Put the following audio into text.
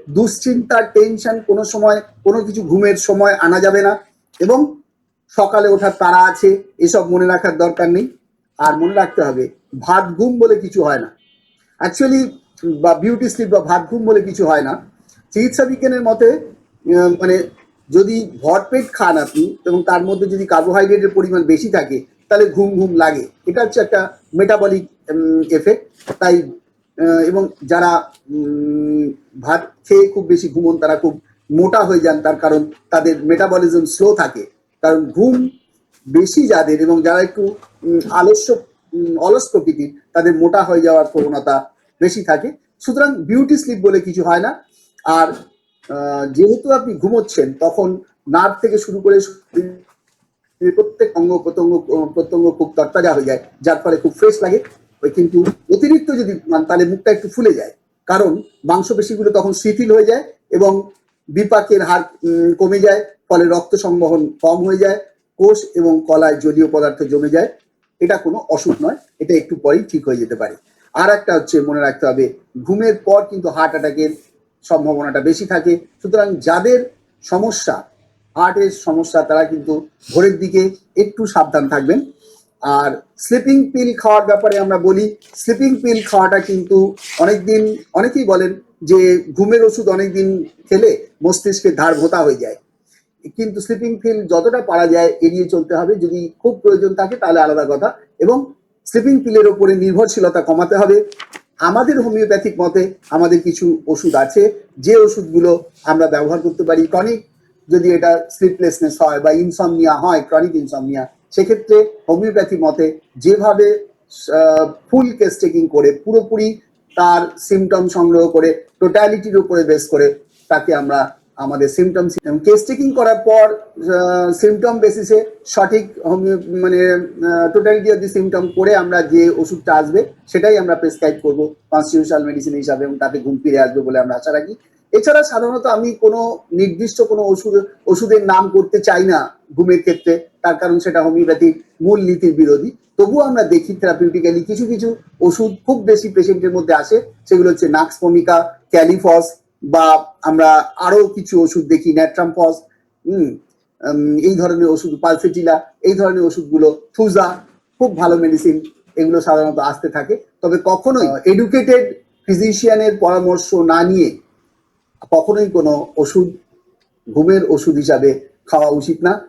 দুশ্চিন্তা, টেনশন কোনো সময় কোনো কিছু ঘুমের সময় আনা যাবে না, এবং সকালে ওঠার তাড়া আছে এসব মনে রাখার দরকার নেই। আর মনে রাখতে হবে ভাত ঘুম বলে কিছু হয় না অ্যাকচুয়ালি, বা বিউটি স্লিপ বা ভাত ঘুম বলে কিছু হয় না। চিকিৎসা বিজ্ঞানের মতে মানে যদি ভরপেট খান আপনি এবং তার মধ্যে যদি কার্বোহাইড্রেটের পরিমাণ বেশি থাকে তাহলে ঘুম ঘুম লাগে। এটা হচ্ছে একটা মেটাবলিক এফেক্ট। তাই এবং যারা ভাত খেয়ে খুব বেশি ঘুমন তারা খুব মোটা হয়ে যান, তার কারণ তাদের মেটাবলিজম স্লো থাকে। কারণ ঘুম বেশি যাদের এবং যারা একটু অলস প্রকৃতির তাদের মোটা হয়ে যাওয়ার প্রবণতা বেশি থাকে। সুতরাং বিউটি স্লিপ বলে কিছু হয় না। আর যেহেতু আপনি ঘুমোচ্ছেন তখন নার্ভ থেকে শুরু করে প্রত্যেক অঙ্গ প্রত্যঙ্গ খুব তরতাজা হয়ে যায়, যার ফলে খুব ফ্রেশ লাগে। কিন্তু অতিরিক্ত যদি তাহলে মুখটা একটু ফুলে যায়, কারণ মাংসপেশিগুলো তখন শিথিল হয়ে যায় এবং বিপাকের হার কমে যায়, ফলে রক্ত সংবহন কম হয়ে যায়, কোষ এবং কলায় জলীয় পদার্থ জমে যায়। এটা কোনো অসুখ নয়, এটা একটু পরেই ঠিক হয়ে যেতে পারে। আর একটা হচ্ছে মনে রাখতে হবে, ঘুমের পর কিন্তু হার্ট অ্যাটাকের সম্ভাবনাটা বেশি থাকে। সুতরাং যাদের সমস্যা হার্টের সমস্যা তারা কিন্তু ভোরের দিকে একটু সাবধান থাকবেন। আর স্লিপিং পিল খাওয়ার ব্যাপারে আমরা বলি, স্লিপিং পিল খাওয়াটা কিন্তু অনেকেই বলেন যে ঘুমের ওষুধ অনেকদিন খেলে মস্তিষ্কের ধার ভোঁতা হয়ে যায়, কিন্তু স্লিপিং পিল যতটা পারা যায় এড়িয়ে চলতে হবে। যদি খুব প্রয়োজন থাকে তাহলে আলাদা কথা, এবং স্লিপিং পিলের ওপরে নির্ভরশীলতা কমাতে হবে। আমাদের হোমিওপ্যাথিক মতে আমাদের কিছু ওষুধ আছে যে ওষুধগুলো আমরা ব্যবহার করতে পারি ক্রনিক, যদি এটা স্লিপলেসনেস হয় বা ইনসমনিয়া হয়, ক্রনিক ইনসমনিয়া, সেক্ষেত্রে হোমিওপ্যাথি মতে যেভাবে ফুল কেস টেকিং করে পুরোপুরি তার সিমটম সংগ্রহ করে টোটালিটির উপরে বেস করে তাকে আমরা আমাদের সিমটম কেস টেকিং করার পর সিমটম বেসিসে সঠিক মানে টোটালিটি অফ দি সিমটম করে আমরা যে ওষুধটা আসবে সেটাই আমরা প্রেসক্রাইব করবো কনস্টিটিউশনাল মেডিসিন হিসাবে, এবং তাতে ঘুম ফিরে আসবে বলে আমরা আশা রাখি। এছাড়া সাধারণত আমি কোনো নির্দিষ্ট কোনো ওষুধের নাম করতে চাই না ঘুমের ক্ষেত্রে, তার কারণ সেটা হোমিওপ্যাথির মূল নীতির বিরোধী। তবুও আমরা দেখি থেরাপিউটিক্যালি কিছু কিছু ওষুধ খুব বেশি পেশেন্টের মধ্যে আসে, সেগুলো হচ্ছে নাক্স ভোমিকা, ক্যালিফস, বা আমরা আরো কিছু ওষুধ দেখি ন্যাট্রামফস, এই ধরনের ওষুধ, পালসেটিলা, এই ধরনের ওষুধগুলো, থুজা, খুব ভালো মেডিসিন, এগুলো সাধারণত আসতে থাকে। তবে কখনোই এডুকেটেড ফিজিশিয়ানের পরামর্শ না নিয়ে কখনোই কোনো ওষুধ ঘুমের ওষুধ হিসাবে খাওয়া উচিত না।